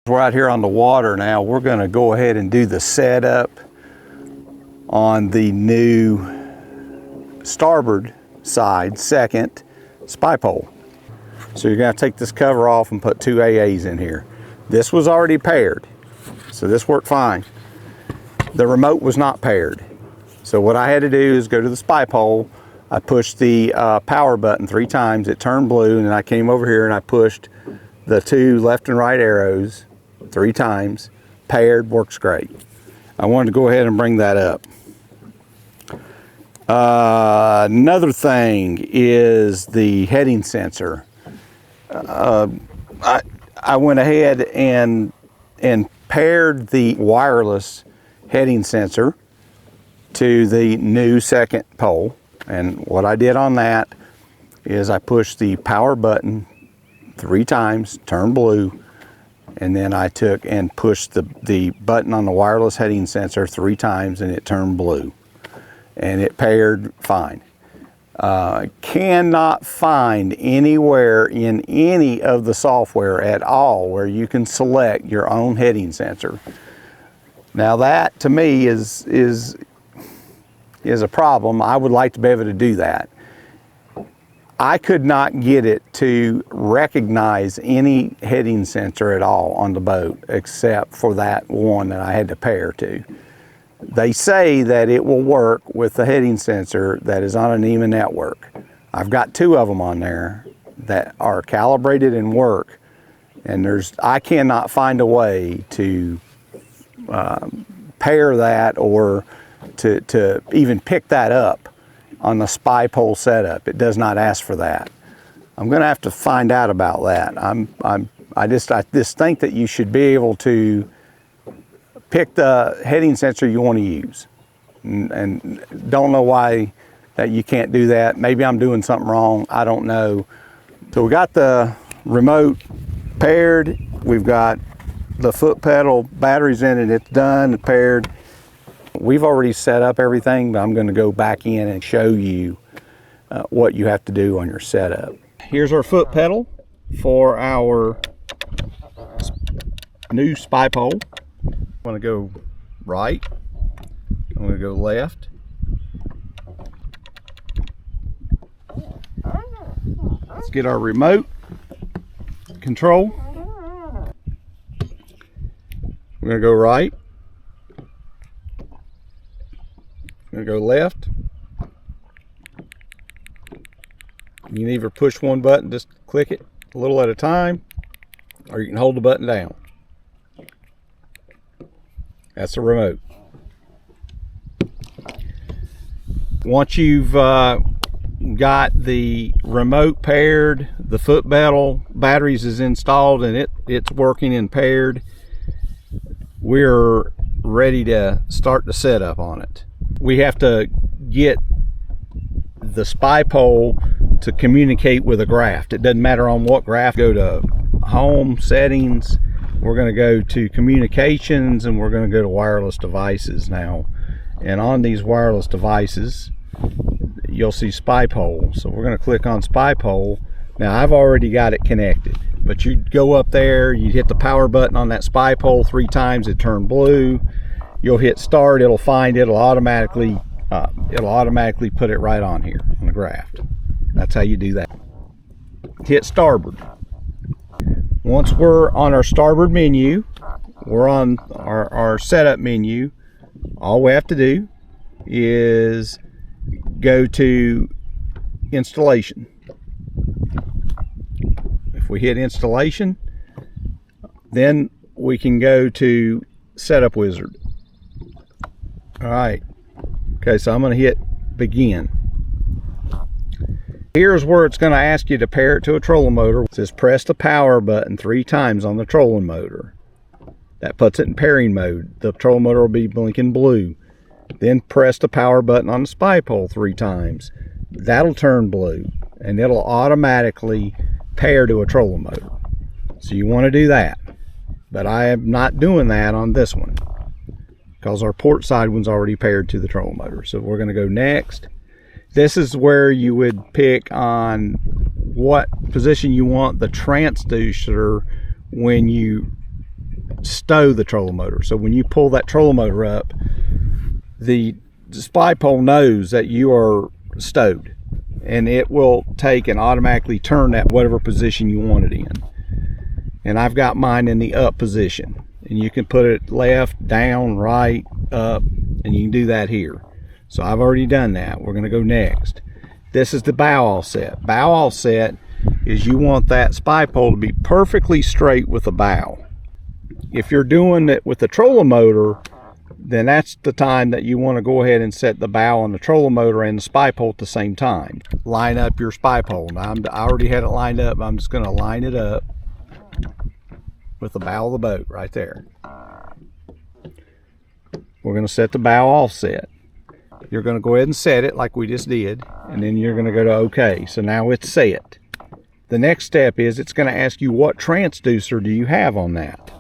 We're out here on the water now. We're going to go ahead and do the setup on the new starboard side second spy pole. So you're going to take this cover off and put 2 AAs in here. This was already paired, so this worked fine. The remote was not paired. So what I had to do is go to the spy pole. I pushed the power button 3 times. It turned blue, and then I came over here and I pushed the 2 left and right arrows 3 times. Paired, works great. I wanted to go ahead and bring that up. Another thing is the heading sensor. I went ahead and paired the wireless heading sensor to the new second pole. And what I did on that is I pushed the power button 3 times, turned blue, and then I took and pushed the button on the wireless heading sensor 3 times and it turned blue. And it paired fine. Cannot find anywhere in any of the software at all where you can select your own heading sensor. Now that to me is a problem. I would like to be able to do that. I could not get it to recognize any heading sensor at all on the boat except for that one that I had to pair to. They say that it will work with the heading sensor that is on an EMA network. I've got 2 of them on there that are calibrated and work, and I cannot find a way to pair that or to even pick that up on the spy pole setup. It does not ask for that. I'm going to have to find out about that. I just think that you should be able to pick the heading sensor you want to use, and don't know why that you can't do that. Maybe I'm doing something wrong. I don't know. So we got the remote paired. We've got the foot pedal batteries in it. It's done, paired. We've already set up everything, but I'm going to go back in and show you what you have to do on your setup. Here's our foot pedal for our new spy pole. I'm going to go right. I'm going to go left. Let's get our remote control. We're going to go right. I'm going to go left. You can either push one button, just click it a little at a time, or you can hold the button down. That's the remote. Once you've got the remote paired, the foot pedal batteries is installed, and it's working and paired, we're ready to start the setup on it. We have to get the spy pole to communicate with a graph. It doesn't matter on what graph. Go to home settings. We're going to go to communications, and we're going to go to wireless devices now. And on these wireless devices, you'll see spy pole. So we're going to click on spy pole. Now I've already got it connected, but you go up there, you hit the power button on that spy pole 3 times, it turned blue. You'll hit start, it'll find it, it'll automatically put it right on here on the graph. That's how you do that. Hit starboard. Once we're on our starboard menu, we're on our setup menu, all we have to do is go to installation. If we hit installation, then we can go to setup wizard. All right, okay, so I'm going to hit begin. Here's where it's going to ask you to pair it to a trolling motor. It says press the power button 3 times on the trolling motor. That puts it in pairing mode. The trolling motor will be blinking blue. Then press the power button on the spy pole 3 times. That'll turn blue, and it'll automatically pair to a trolling motor. So you want to do that. But I am not doing that on this one, because our port side one's already paired to the trolling motor. So we're going to go next. This is where you would pick on what position you want the transducer when you stow the trolling motor. So when you pull that trolling motor up, the spy pole knows that you are stowed, and it will take and automatically turn that whatever position you want it in. And I've got mine in the up position, and you can put it left, down, right, up, and you can do that here. So I've already done that. We're going to go next. This is the bow offset. Bow offset is you want that spy pole to be perfectly straight with the bow. If you're doing it with the trolling motor, then that's the time that you want to go ahead and set the bow on the trolling motor and the spy pole at the same time. Line up your spy pole. Now I already had it lined up. I'm just going to line it up with the bow of the boat right there. We're going to set the bow offset. You're going to go ahead and set it like we just did, and then you're going to go to OK. So now it's set. The next step is it's going to ask you what transducer do you have on that.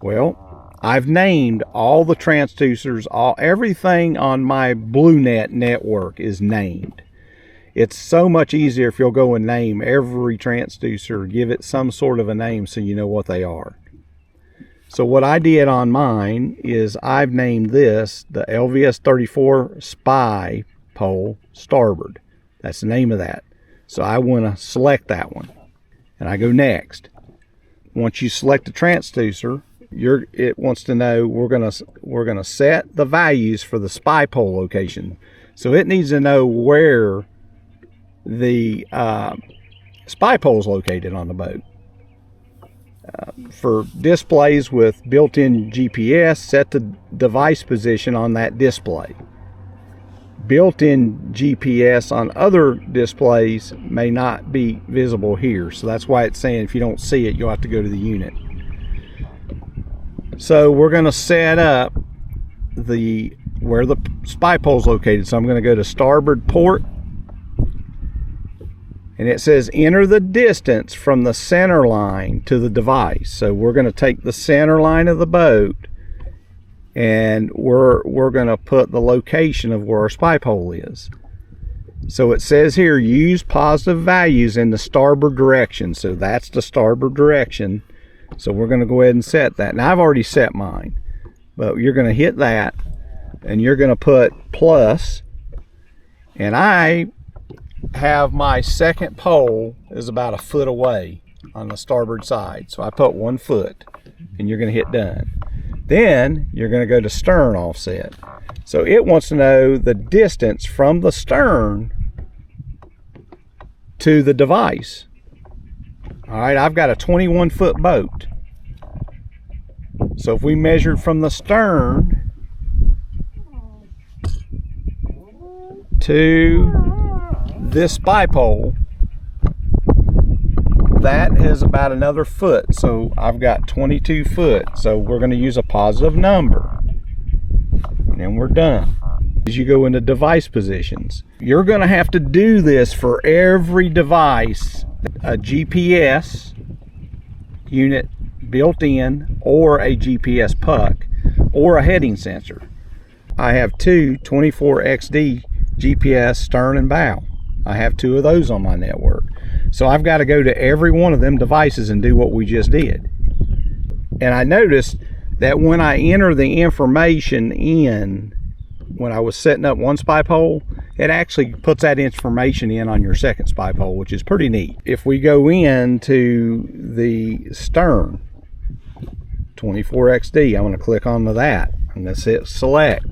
Well, I've named all the transducers, everything on my BlueNet network is named. It's so much easier if you'll go and name every transducer, give it some sort of a name so you know what they are. So what I did on mine is I've named this the LVS 34 spy pole starboard. That's the name of that. So I want to select that one, and I go next. Once you select the transducer, it wants to know we're gonna set the values for the spy pole location. So it needs to know where the spy pole is located on the boat. For displays with built-in GPS, set the device position on that display. Built-in GPS on other displays may not be visible here, so that's why it's saying if you don't see it, you'll have to go to the unit. So we're going to set up where the spy pole is located. So I'm going to go to starboard port, and it says enter the distance from the center line to the device. So we're going to take the center line of the boat, and we're going to put the location of where our spy pole is. So it says here use positive values in the starboard direction. So that's the starboard direction. So we're going to go ahead and set that. Now I've already set mine, but you're going to hit that, and you're going to put plus, and I have my second pole is about a foot away on the starboard side. So I put 1 foot, and you're going to hit done. Then you're going to go to stern offset. So it wants to know the distance from the stern to the device. All right, I've got a 21-foot boat. So if we measured from the stern to this spy pole, that is about another foot. So I've got 22 foot. So we're going to use a positive number, and then we're done. As you go into device positions, you're going to have to do this for every device, a GPS unit built in, or a GPS puck, or a heading sensor. I have two 24XD GPS stern and bow. I have 2 of those on my network. So I've got to go to every one of them devices and do what we just did. And I noticed that when I enter the information in, when I was setting up one spy pole, it actually puts that information in on your second spy pole, which is pretty neat. If we go into the stern 24XD, I'm going to click onto that. I'm going to hit select.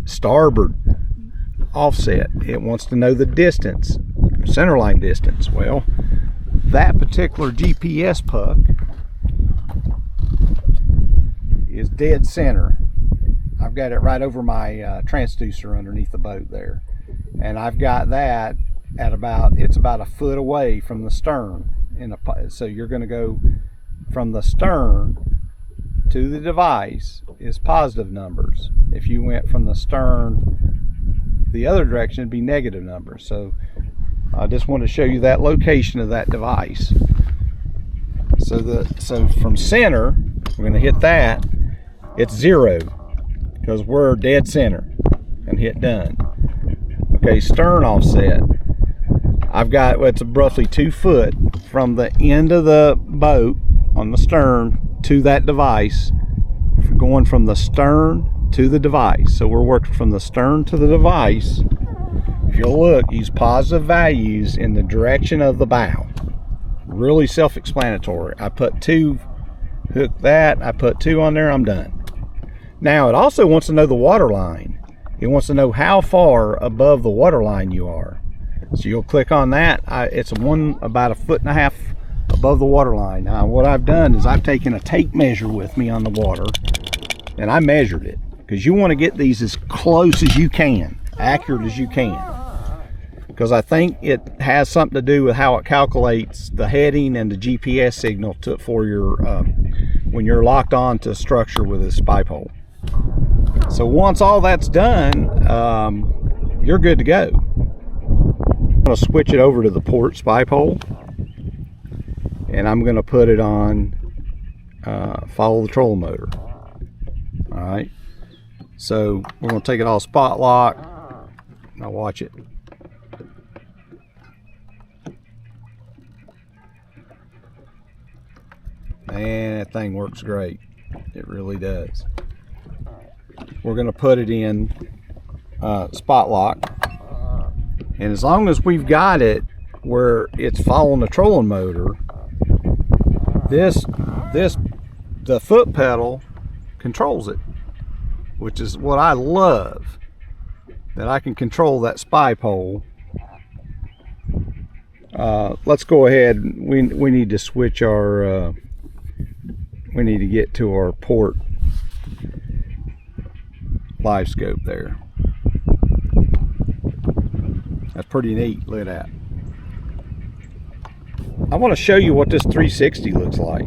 Starboard offset. It wants to know the distance, centerline distance. Well, that particular GPS puck is dead center. I've got it right over my transducer underneath the boat there, and I've got that at it's about a foot away from the stern. So you're going to go from the stern to the device is positive numbers. If you went from the stern the other direction, it'd be negative numbers. So I just want to show you that location of that device. So from center, we're going to hit that. It's 0 because we're dead center, and hit done. Okay, stern offset. I've got, well, it's roughly 2 foot from the end of the boat on the stern to that device, going from the stern to the device. So we're working from the stern to the device. If you'll look, use positive values in the direction of the bow. Really self-explanatory. I put 2, hook that, I put 2 on there, I'm done. Now it also wants to know the water line. It wants to know how far above the water line you are. So you'll click on that. It's about 1.5 feet above the water line. Now what I've done is I've taken a tape measure with me on the water, and I measured it, because you want to get these as close as you can, accurate as you can, because I think it has something to do with how it calculates the heading and the GPS signal for your when you're locked on to structure with a spy pole. So once all that's done, you're good to go. I'm going to switch it over to the port spy pole, and I'm going to put it on follow the trolling motor. All right, so we're going to take it all spot lock. Now watch it. Man, that thing works great. It really does. We're going to put it in spot lock, and as long as we've got it where it's following the trolling motor, the foot pedal controls it, which is what I love, that I can control that spy pole. Let's go ahead. We need to switch our we need to get to our port live scope there. That's pretty neat. Look at that. I want to show you what this 360 looks like.